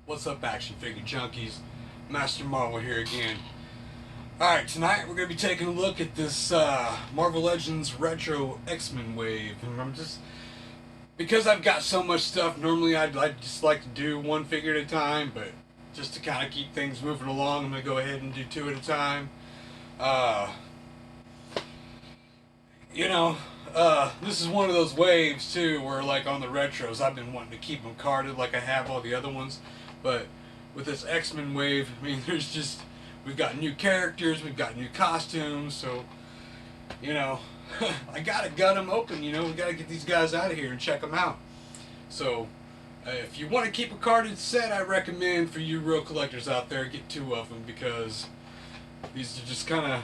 What's up, action figure junkies? Master Marvel here again. Alright, tonight we're going to be taking a look at this Marvel Legends Retro X-Men wave. And I'm just, because I've got so much stuff, normally I'd just like to do one figure at a time, but just to kind of keep things moving along, I'm going to go ahead and do two at a time. Uh, you know, this is one of those waves too where, like, on the retros, I've been wanting to keep them carded like I have all the other ones, but with this X-Men wave, I mean, we've got new characters, we've got new costumes, so, you know, I gotta gut them open, we gotta get these guys out of here and check them out. So, if you want to keep a carded set, I recommend for you real collectors out there, get two of them, because these are just kind of,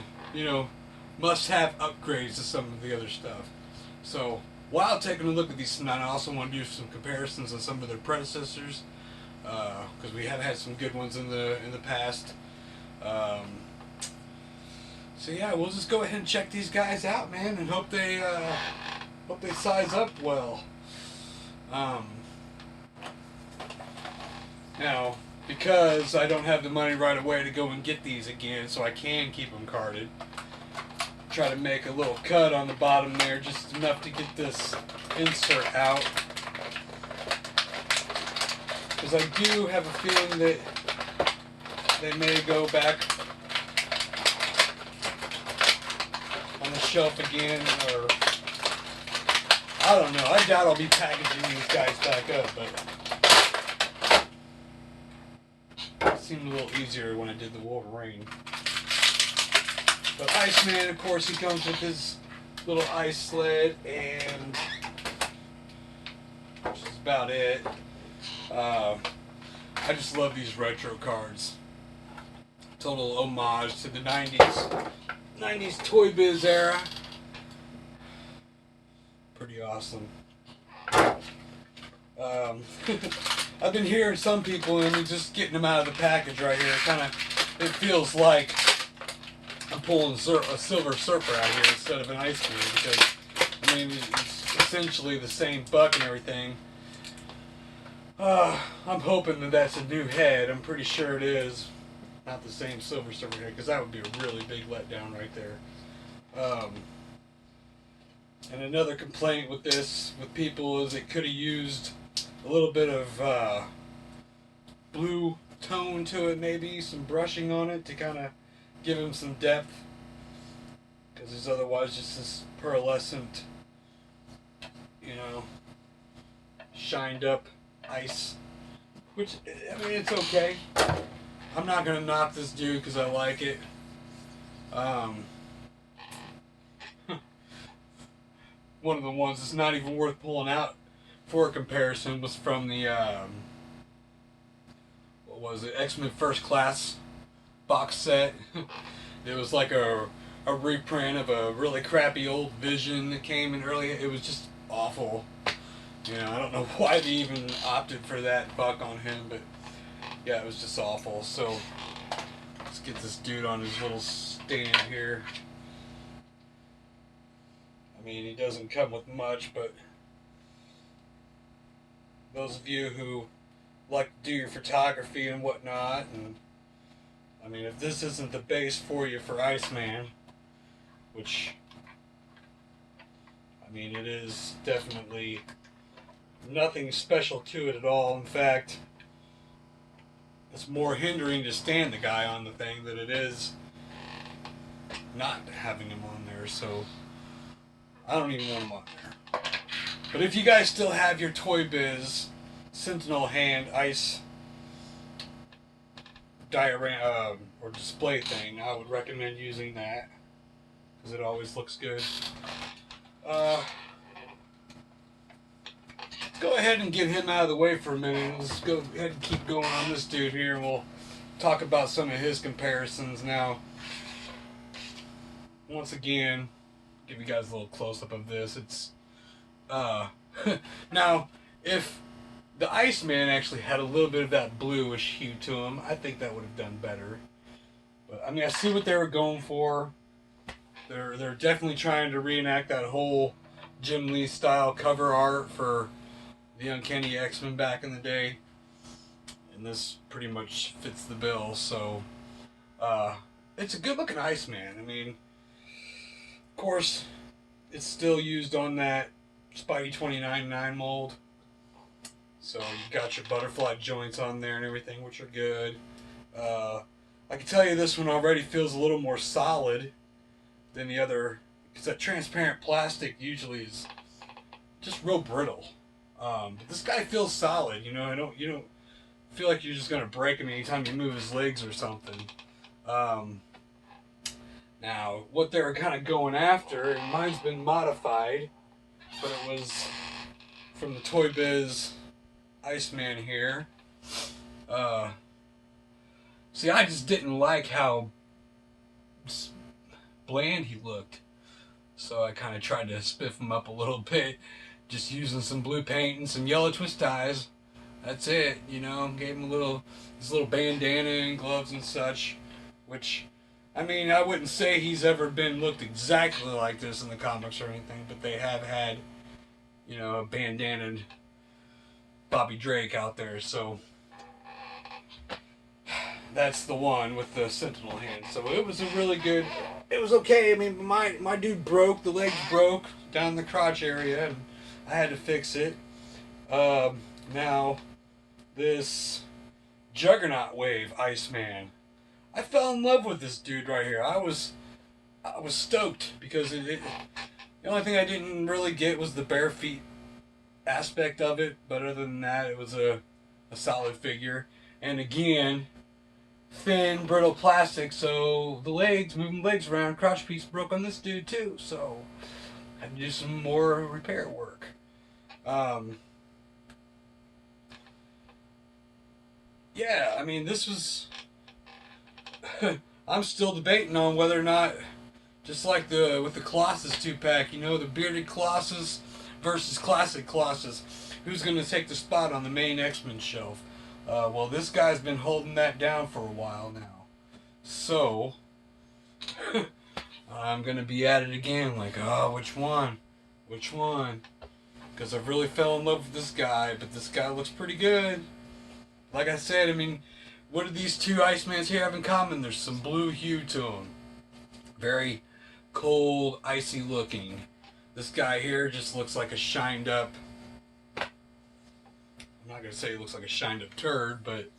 must-have upgrades to some of the other stuff. So, while taking a look at these tonight, I also want to do some comparisons on some of their predecessors, because we have had some good ones in the past. So yeah, we'll just go ahead and check these guys out, man, and hope they size up well. Now, because I don't have the money right away to go and get these again, so I can keep them carded, try to make a little cut on the bottom there, just enough to get this insert out. Because I do have a feeling that they may go back on the shelf again, or I don't know. I doubt I'll be packaging these guys back up, but it seemed a little easier when I did the Wolverine. But Iceman, of course, he comes with his little ice sled, and which is about it. I just love these retro cards. Total homage to the 90s Toy Biz era. Pretty awesome. I've been hearing some people, and just getting them out of the package right here, it feels like I'm pulling a Silver Surfer out here instead of an Iceman, because, I mean, it's essentially the same buck and everything. I'm hoping that that's a new head. I'm pretty sure it is. Not the same Silver Surfer head, because that would be a really big letdown right there. And another complaint with people, is it could have used a little bit of blue tone to it, maybe some brushing on it to kind of give him some depth, because it's otherwise just this pearlescent, shined up ice, which, I mean, it's okay. I'm not gonna knock this dude because I like it. One of the ones that's not even worth pulling out for a comparison was from the what was it, X-Men First Class box set. It was like a reprint of a really crappy old Vision that came in early. It was just awful. I don't know why they even opted for that buck on him, but yeah, it was just awful. So let's get this dude on his little stand here. I mean, he doesn't come with much, but those of you who like to do your photography and whatnot, and I mean, if this isn't the base for you for Iceman, which, I mean, it is definitely nothing special to it at all. In fact, it's more hindering to stand the guy on the thing than it is not having him on there, so I don't even want him on there. But if you guys still have your Toy Biz Sentinel Hand Ice diorama or display thing, I would recommend using that, because it always looks good. Go ahead and get him out of the way for a minute. Let's go ahead and keep going on this dude here, and we'll talk about some of his comparisons now. Once again, give you guys a little close-up of this. It's now, if the Iceman actually had a little bit of that bluish hue to him, I think that would have done better. But I mean, I see what they were going for. They're definitely trying to reenact that whole Jim Lee style cover art for the Uncanny X-Men back in the day. and this pretty much fits the bill. So it's a good looking Iceman. I mean, of course, it's still used on that Spidey 29.9 mold. So you got your butterfly joints on there and everything, which are good. I can tell you this one already feels a little more solid than the other, because that transparent plastic usually is just real brittle. But this guy feels solid. You know, you don't feel like you're just gonna break him anytime you move his legs or something. Now, what they were kind of going after, and mine's been modified, but it was from the Toy Biz Iceman here. See, I just didn't like how bland he looked, so I kind of tried to spiff him up a little bit, just using some blue paint and some yellow twist ties. That's it, you know. Gave him his little bandana and gloves and such, which, I mean, I wouldn't say he's ever looked exactly like this in the comics or anything, but they have had, you know, a bandanaed Bobby Drake out there, so that's the one with the Sentinel hand. So it was a really good, it was okay. I mean, my dude broke, the legs broke down the crotch area, and I had to fix it. Now, this Juggernaut Wave Iceman, I fell in love with this dude right here. I was stoked, because the only thing I didn't really get was the bare feet aspect of it, but other than that, it was a solid figure. And again, thin, brittle plastic, so the legs, moving legs around, crotch piece broke on this dude too, so I had to do some more repair work. Yeah, I mean, this was I'm still debating on whether or not, just like with the Colossus 2-pack, you know, the bearded Colossus versus classic Colossus, who's going to take the spot on the main X-Men shelf? Well, this guy's been holding that down for a while now. So, I'm going to be at it again, like, oh, which one? Which one? Because I've really fell in love with this guy, but this guy looks pretty good. Like I said, I mean, what do these two Icemans here have in common? There's some blue hue to them. Very cold, icy looking. This guy here just looks like a shined up, I'm not going to say he looks like a shined up turd, but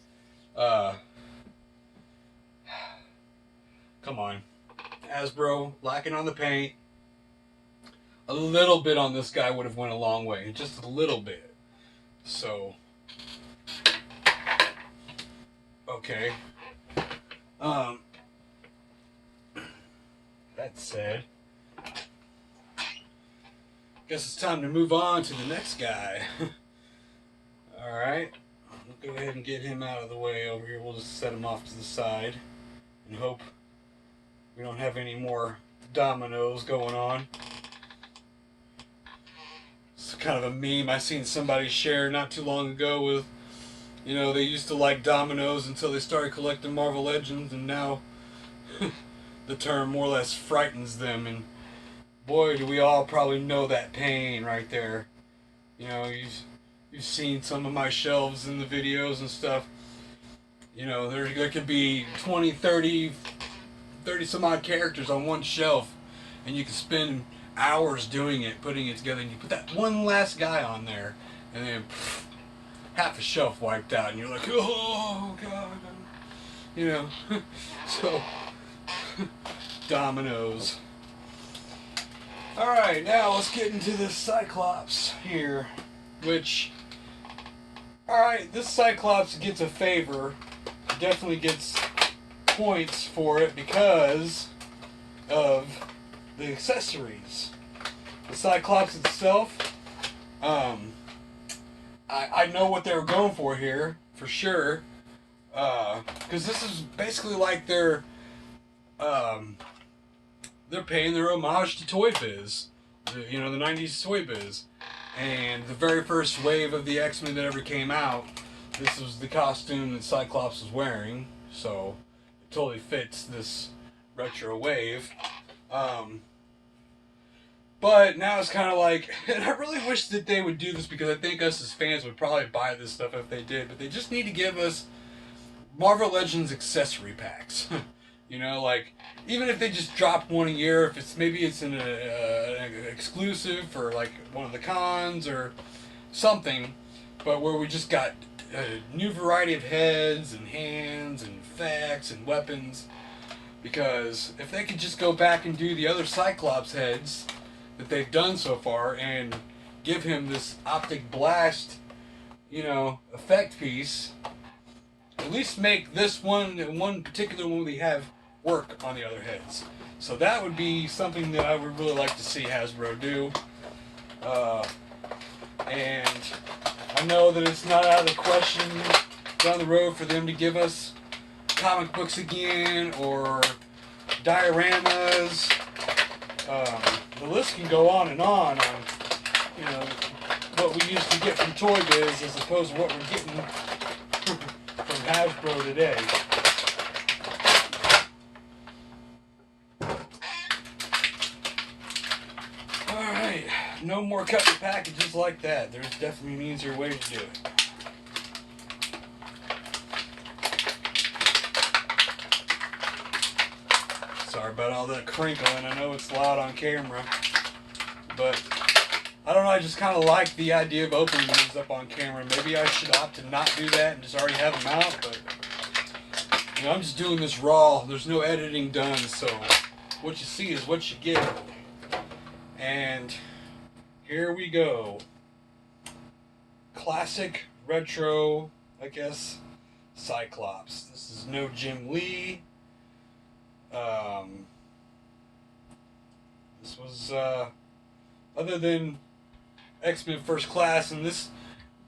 come on. Hasbro, lacking on the paint. A little bit on this guy would have went a long way. Just a little bit. So, okay. That said, guess it's time to move on to the next guy. Alright, we'll go ahead and get him out of the way over here. We'll just set him off to the side and hope we don't have any more dominoes going on. It's kind of a meme I seen somebody share not too long ago with, you know, they used to like dominoes until they started collecting Marvel Legends, and now the term more or less frightens them, and boy, do we all probably know that pain right there. You know, you've seen some of my shelves in the videos and stuff. You know, there could be 20, 30 some odd characters on one shelf, and you can spend hours doing it, putting it together, and you put that one last guy on there, and then half a shelf wiped out, and you're like, oh god, you know. So dominoes. Alright, now let's get into this Cyclops here, which, alright, this Cyclops gets a favor, definitely gets points for it because of the accessories. The Cyclops itself, I know what they were going for here, for sure, because this is basically like they're paying their homage to Toy Biz, you know, the 90s Toy Biz. And the very first wave of the X-Men that ever came out, this was the costume that Cyclops was wearing, so it totally fits this retro wave. But now it's kind of like, and I really wish that they would do this because I think us as fans would probably buy this stuff if they did. But they just need to give us Marvel Legends accessory packs. You know, like even if they just drop one a year, if it's maybe it's an exclusive for like one of the cons or something, but where we just got a new variety of heads and hands and effects and weapons. Because if they could just go back and do the other Cyclops heads that they've done so far and give him this optic blast, you know, effect piece, at least make this one particular one we have work on the other heads. So that would be something that I would really like to see Hasbro do. And I know that it's not out of the question down the road for them to give us comic books again or dioramas. The list can go on, you know, what we used to get from Toy Biz as opposed to what we're getting from Hasbro today. Alright, no more cutting packages like that. There's definitely an easier way to do it. Sorry about all that crinkling. I know it's loud on camera, but I don't know. I just kind of like the idea of opening these up on camera. Maybe I should opt to not do that and just already have them out, but you know, I'm just doing this raw. There's no editing done, so what you see is what you get. And here we go. Classic retro, I guess, Cyclops. This is no Jim Lee. This was other than X-Men First Class, and this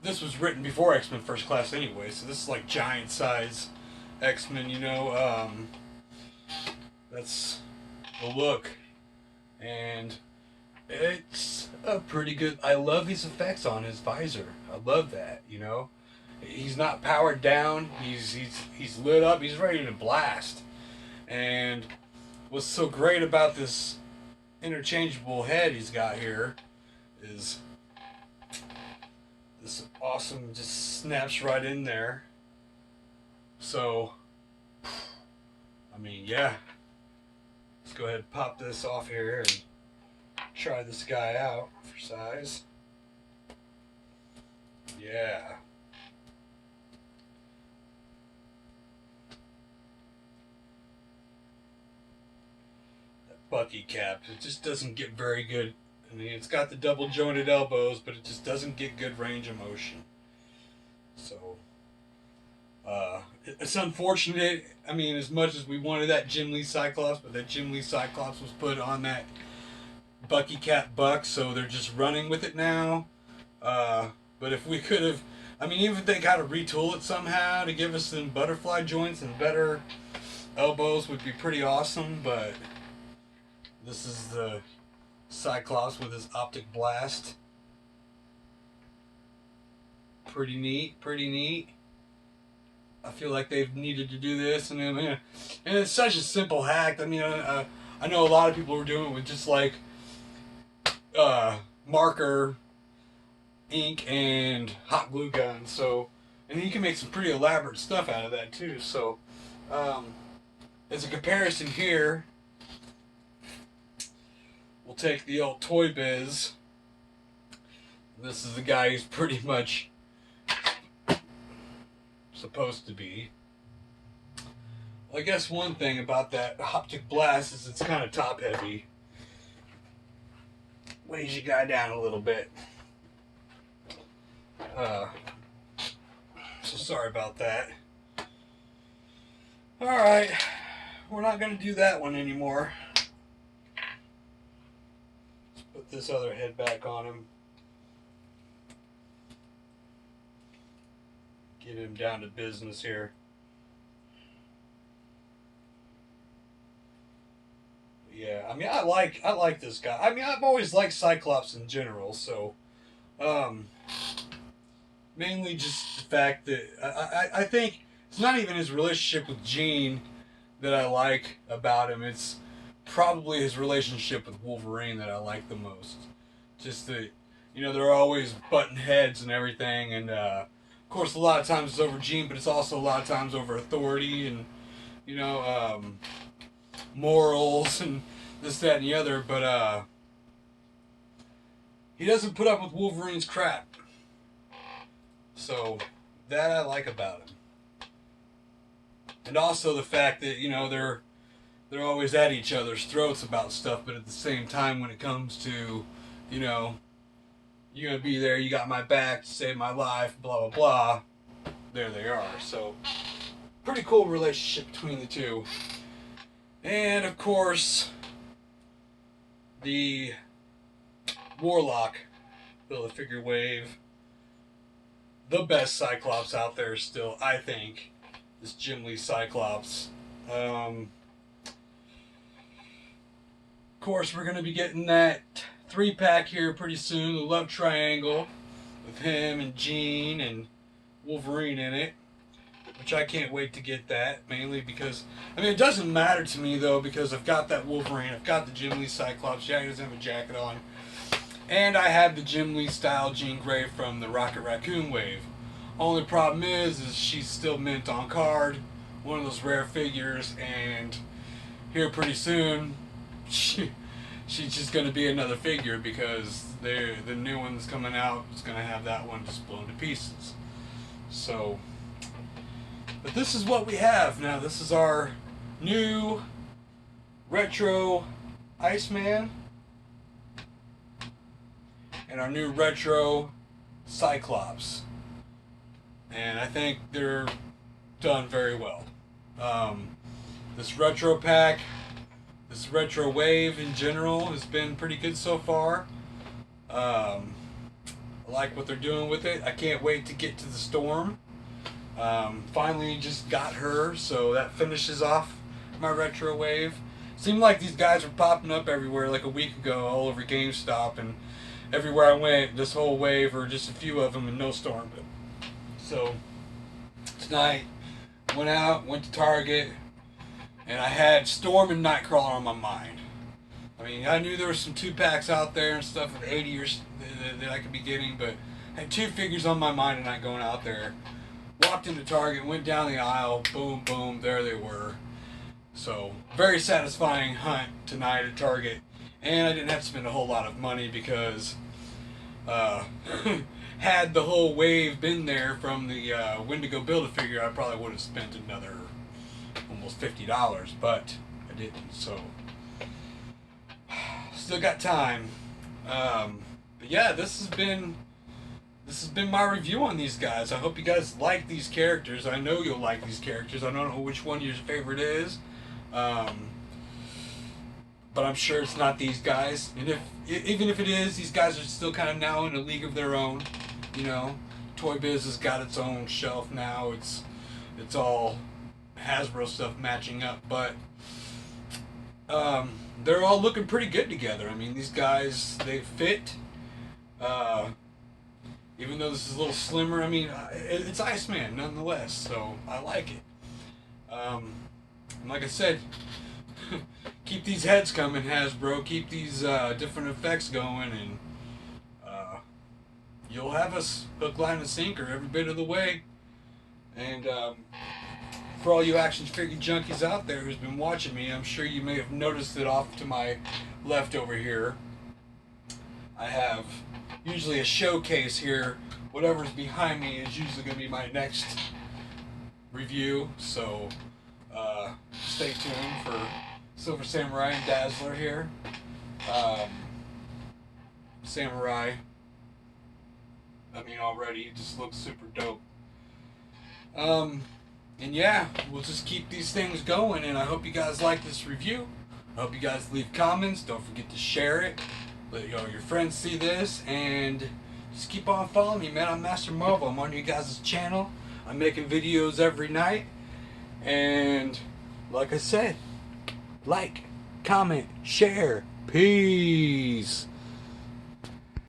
was written before X-Men First Class anyway, so this is like giant size X-Men, you know. That's the look, and it's a pretty good. I love these effects on his visor. I love that, you know. He's not powered down. He's lit up. He's ready to blast. And what's so great about this interchangeable head he's got here is this awesome, just snaps right in there. So, I mean, yeah. Let's go ahead and pop this off here and try this guy out for size. Yeah. Bucky cap. It just doesn't get very good. I mean, it's got the double jointed elbows, but it just doesn't get good range of motion. So, it's unfortunate. I mean, as much as we wanted that Jim Lee Cyclops, but that Jim Lee Cyclops was put on that Bucky cap buck, so they're just running with it now. But if we could have, I mean, even if they got to retool it somehow to give us some butterfly joints and better elbows would be pretty awesome, but this is the Cyclops with his optic blast. Pretty neat, pretty neat. I feel like they've needed to do this, and it's such a simple hack. I mean, I know a lot of people were doing it with just like marker, ink, and hot glue gun. So, and you can make some pretty elaborate stuff out of that too. So, as a comparison here, we'll take the old Toy Biz. This is the guy who's pretty much supposed to be. Well, I guess one thing about that optic blast is it's kind of top heavy. Weighs your guy down a little bit. So sorry about that. Alright, we're not going to do that one anymore. Let's put this other head back on him. Get him down to business here. Yeah, I mean, I like this guy. I mean, I've always liked Cyclops in general, so mainly just the fact that I think it's not even his relationship with Jean that I like about him. It's probably his relationship with Wolverine that I like the most. Just that, they're always butting heads and everything, and of course, a lot of times it's over Gene, but it's also a lot of times over authority and morals and this, that, and the other. But he doesn't put up with Wolverine's crap, so that I like about him. And also the fact that they're always at each other's throats about stuff, but at the same time, when it comes to, you're gonna be there, you got my back to save my life, blah blah blah. There they are. So pretty cool relationship between the two. And of course, the Warlock Build-A-Figure Wave, the best Cyclops out there still, I think. This Jim Lee Cyclops. Of course, we're going to be getting that 3-pack here pretty soon, the Love Triangle, with him and Jean and Wolverine in it, which I can't wait to get that, mainly because, it doesn't matter to me though, because I've got that Wolverine, I've got the Jim Lee Cyclops, yeah, he doesn't have a jacket on, and I have the Jim Lee style Jean Grey from the Rocket Raccoon wave. Only problem is she's still mint on card, one of those rare figures, and here pretty soon, she's just going to be another figure because the new one's coming out is going to have that one just blown to pieces. So, but this is what we have now. This is our new retro Iceman and our new retro Cyclops. And I think they're done very well. This retro pack, this retro wave in general has been pretty good so far. I like what they're doing with it. I can't wait to get to the Storm. Finally just got her, so that finishes off my retro wave. Seemed like these guys were popping up everywhere like a week ago, all over GameStop, and everywhere I went, this whole wave, or just a few of them, and no Storm. So tonight, went to Target, and I had Storm and Nightcrawler on my mind. I knew there were some 2-packs out there and stuff with 80ers that I could be getting, but I had 2 figures on my mind tonight going out there. Walked into Target, went down the aisle, boom, boom, there they were. So, very satisfying hunt tonight at Target. And I didn't have to spend a whole lot of money because had the whole wave been there from the Wendigo Build-A-Figure, I probably would have spent another almost $50, but I didn't, so still got time. But yeah, this has been my review on these guys. I hope you guys like these characters. I know you'll like these characters. I don't know which one your favorite is, but I'm sure it's not these guys. And even if it is, these guys are still kind of now in a league of their own. Toy Biz has got its own shelf now. It's all Hasbro stuff matching up, but they're all looking pretty good together. These guys, they fit. Even though this is a little slimmer, it's Iceman nonetheless, so I like it. And like I said, keep these heads coming, Hasbro. Keep these different effects going, and you'll have us hook, line, and sinker every bit of the way. And for all you action figure junkies out there who's been watching me, I'm sure you may have noticed that off to my left over here, I have usually a showcase here. Whatever's behind me is usually going to be my next review, so stay tuned for Silver Samurai and Dazzler here. Samurai, already it just looks super dope. And yeah, we'll just keep these things going, and I hope you guys like this review. I hope you guys leave comments. Don't forget to share it. Let your friends see this, and just keep on following me, man. I'm Master Marvel. I'm on you guys' channel. I'm making videos every night, and like I said, like, comment, share. Peace.